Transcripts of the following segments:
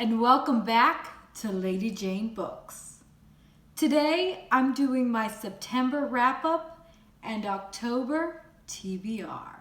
and welcome back to Lady Jane Books. Today I'm doing my September wrap-up and October TBR.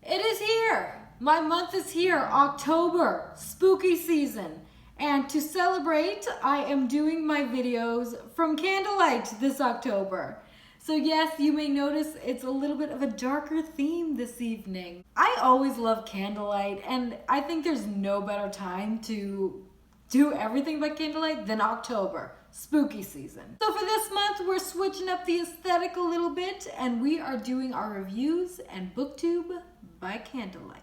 It is here! My month is here, October, spooky season. And to celebrate, I am doing my videos from Candlelight this October. So yes, you may notice it's a little bit of a darker theme this evening. I always love candlelight, and I think there's no better time to do everything by candlelight than October, spooky season. So for this month, we're switching up the aesthetic a little bit, and we are doing our reviews and booktube by candlelight.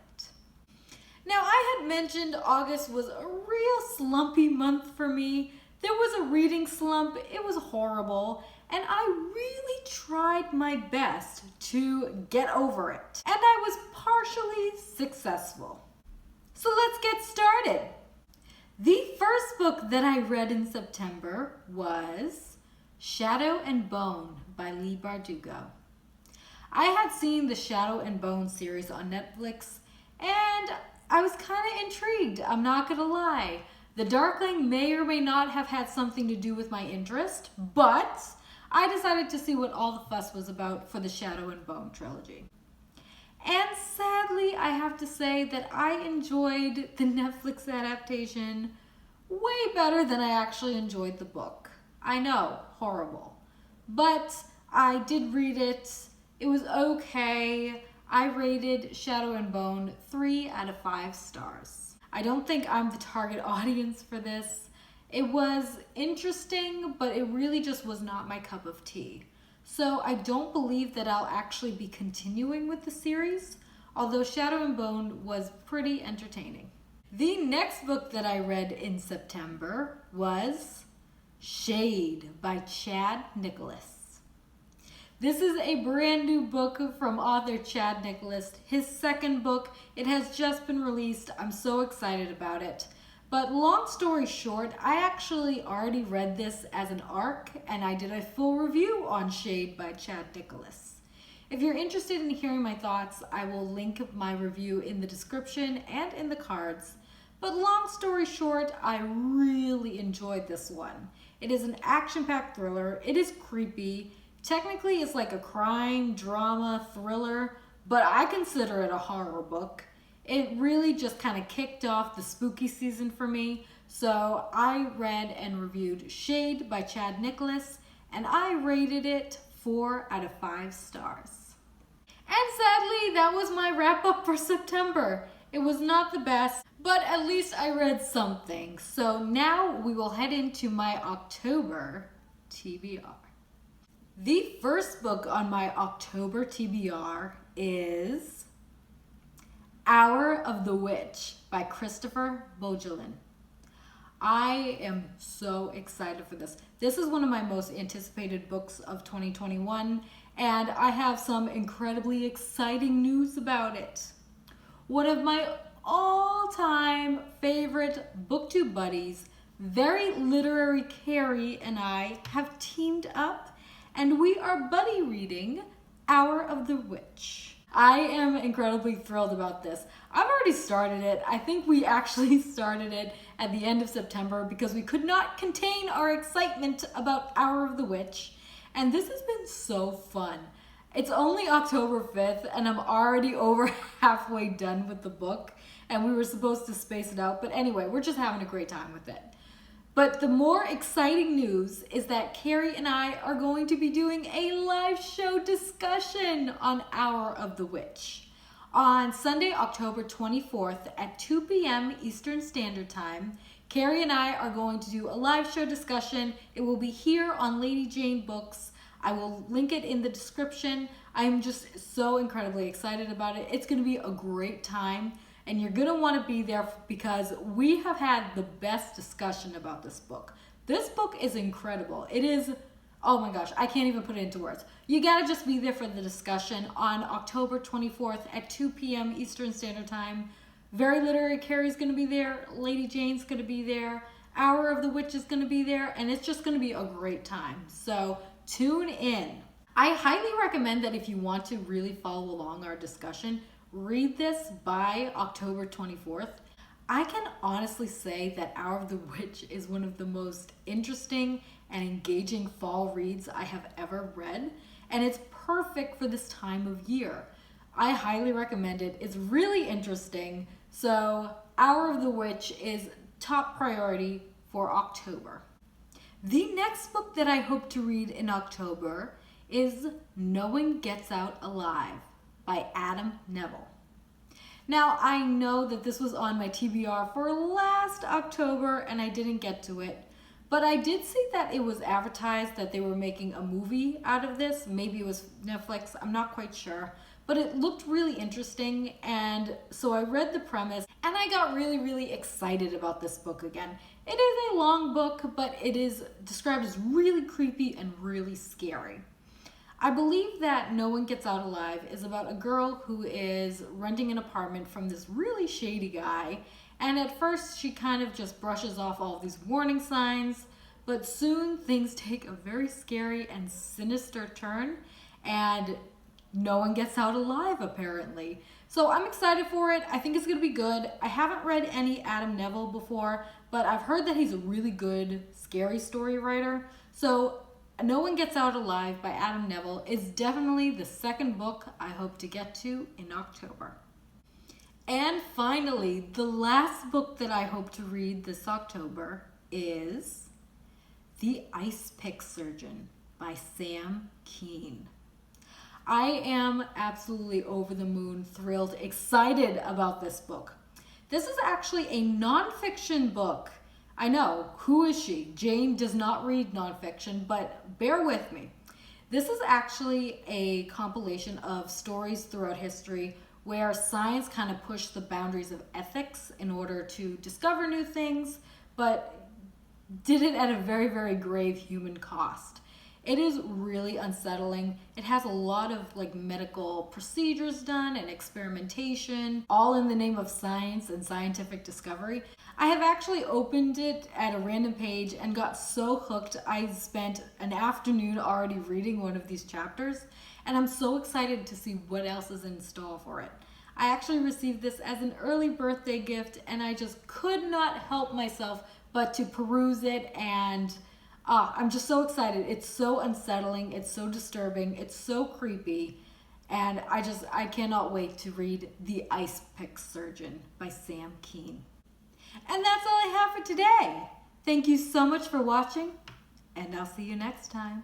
Now, I had mentioned August was a real slumpy month for me. There was a reading slump, it was horrible, and I really tried my best to get over it. And I was partially successful. So let's get started. The first book that I read in September was Shadow and Bone by Leigh Bardugo. I had seen the Shadow and Bone series on Netflix, and I was kind of intrigued, I'm not gonna lie. The Darkling may or may not have had something to do with my interest, but I decided to see what all the fuss was about for the Shadow and Bone trilogy. And sadly, I have to say that I enjoyed the Netflix adaptation way better than I actually enjoyed the book. I know, horrible. But I did read it. It was okay. I rated Shadow and Bone 3 out of 5 stars. I don't think I'm the target audience for this. It was interesting, but it really just was not my cup of tea. So I don't believe that I'll actually be continuing with the series, although Shadow and Bone was pretty entertaining. The next book that I read in September was Shade by Chad Nicholas. This is a brand new book from author Chad Nicholas. His second book. It has just been released. I'm so excited about it. But long story short, I actually already read this as an ARC, and I did a full review on Shade by Chad Nicholas. If you're interested in hearing my thoughts, I will link my review in the description and in the cards. But long story short, I really enjoyed this one. It is an action-packed thriller. It is creepy. Technically, it's like a crime, drama, thriller, but I consider it a horror book. It really just kind of kicked off the spooky season for me. So I read and reviewed Shade by Chad Nicholas, and I rated it 4 out of 5 stars. And sadly, that was my wrap up for September. It was not the best, but at least I read something. So now we will head into my October TBR. The first book on my October TBR is Hour of the Witch by Christopher Bogelin. I am so excited for this. This is one of my most anticipated books of 2021, and I have some incredibly exciting news about it. One of my all-time favorite booktube buddies, very literary Carrie, and I have teamed up, and we are buddy reading Hour of the Witch. I am incredibly thrilled about this. I've already started it. I think we actually started it at the end of September because we could not contain our excitement about Hour of the Witch. And this has been so fun. It's only October 5th and I'm already over halfway done with the book. And we were supposed to space it out. But anyway, we're just having a great time with it. But the more exciting news is that Carrie and I are going to be doing a live show discussion on Hour of the Witch. On Sunday, October 24th at 2 p.m. Eastern Standard Time, Carrie and I are going to do a live show discussion. It will be here on Lady Jane Books. I will link it in the description. I'm just so incredibly excited about it. It's going to be a great time. And you're gonna wanna be there because we have had the best discussion about this book. This book is incredible. It is, oh my gosh, I can't even put it into words. You gotta just be there for the discussion on October 24th at 2 p.m. Eastern Standard Time. Very Literary Carrie's gonna be there, Lady Jane's gonna be there, Hour of the Witch is gonna be there, and it's just gonna be a great time. So tune in. I highly recommend that if you want to really follow along our discussion, read this by October 24th. I can honestly say that Hour of the Witch is one of the most interesting and engaging fall reads I have ever read, and it's perfect for this time of year. I highly recommend it. It's really interesting. So Hour of the Witch is top priority for October. The next book that I hope to read in October is No One Gets Out Alive by Adam Neville. Now, I know that this was on my TBR for last October and I didn't get to it, but I did see that it was advertised that they were making a movie out of this. Maybe it was Netflix, I'm not quite sure, but it looked really interesting, and so I read the premise and I got really excited about this book again. It is a long book, but it is described as really creepy and really scary. I believe that No One Gets Out Alive is about a girl who is renting an apartment from this really shady guy, and at first she kind of just brushes off all of these warning signs, but soon things take a very scary and sinister turn, and no one gets out alive apparently. So I'm excited for it. I think it's gonna be good. I haven't read any Adam Neville before, but I've heard that he's a really good scary story writer. So No One Gets Out Alive by Adam Neville is definitely the second book I hope to get to in October. And finally, the last book that I hope to read this October is The Ice Pick Surgeon by Sam Kean. I am absolutely over the moon, thrilled, excited about this book. This is actually a nonfiction book. I know, who is she? Jane does not read nonfiction, but bear with me. This is actually a compilation of stories throughout history where science kind of pushed the boundaries of ethics in order to discover new things, but did it at a very grave human cost. It is really unsettling. It has a lot of medical procedures done and experimentation, all in the name of science and scientific discovery. I have actually opened it at a random page and got so hooked I spent an afternoon already reading one of these chapters, and I'm so excited to see what else is in store for it. I actually received this as an early birthday gift and I just could not help myself but to peruse it, and I'm just so excited. It's so unsettling, it's so disturbing, it's so creepy, and I cannot wait to read The Ice Pick Surgeon by Sam Kean. And that's all I have for today. Thank you so much for watching, and I'll see you next time.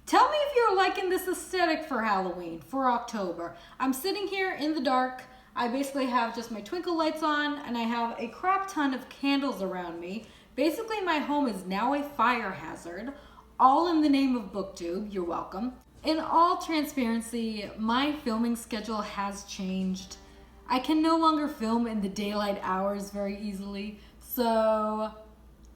Tell me if you're liking this aesthetic for Halloween, for October. I'm sitting here in the dark. I basically have just my twinkle lights on, and I have a crap ton of candles around me. Basically, my home is now a fire hazard, all in the name of BookTube. You're welcome. In all transparency, my filming schedule has changed. I can no longer film in the daylight hours very easily, so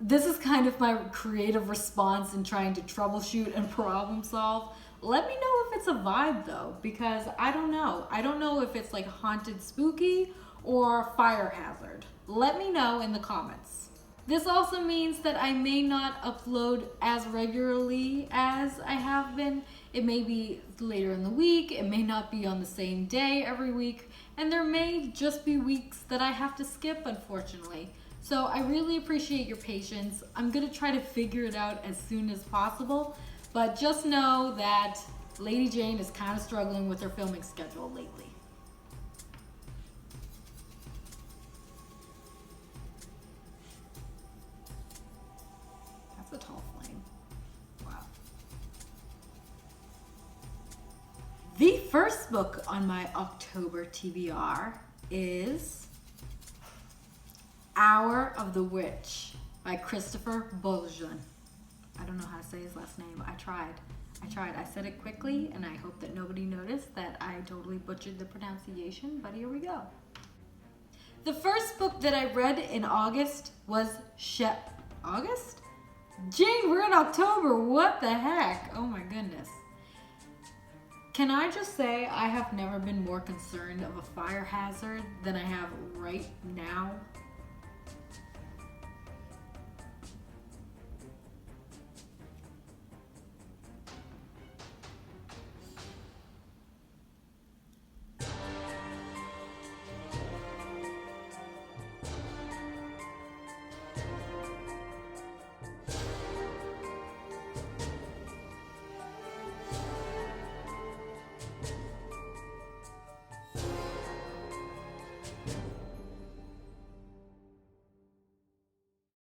this is kind of my creative response in trying to troubleshoot and problem solve. Let me know if it's a vibe though, because I don't know. I don't know if it's like haunted spooky or fire hazard. Let me know in the comments. This also means that I may not upload as regularly as I have been. It may be later in the week, it may not be on the same day every week, and there may just be weeks that I have to skip, unfortunately. So I really appreciate your patience. I'm gonna try to figure it out as soon as possible, but just know that Lady Jane is kind of struggling with her filming schedule lately. That's a tall flame. Wow. The first book on my October TBR is Hour of the Witch by Christopher Boljan. I don't know how to say his last name. I tried. I said it quickly, and I hope that nobody noticed that I totally butchered the pronunciation, but here we go. The first book that I read in August was August? Jane, we're in October. What the heck? Oh my goodness. Can I just say I have never been more concerned of a fire hazard than I have right now?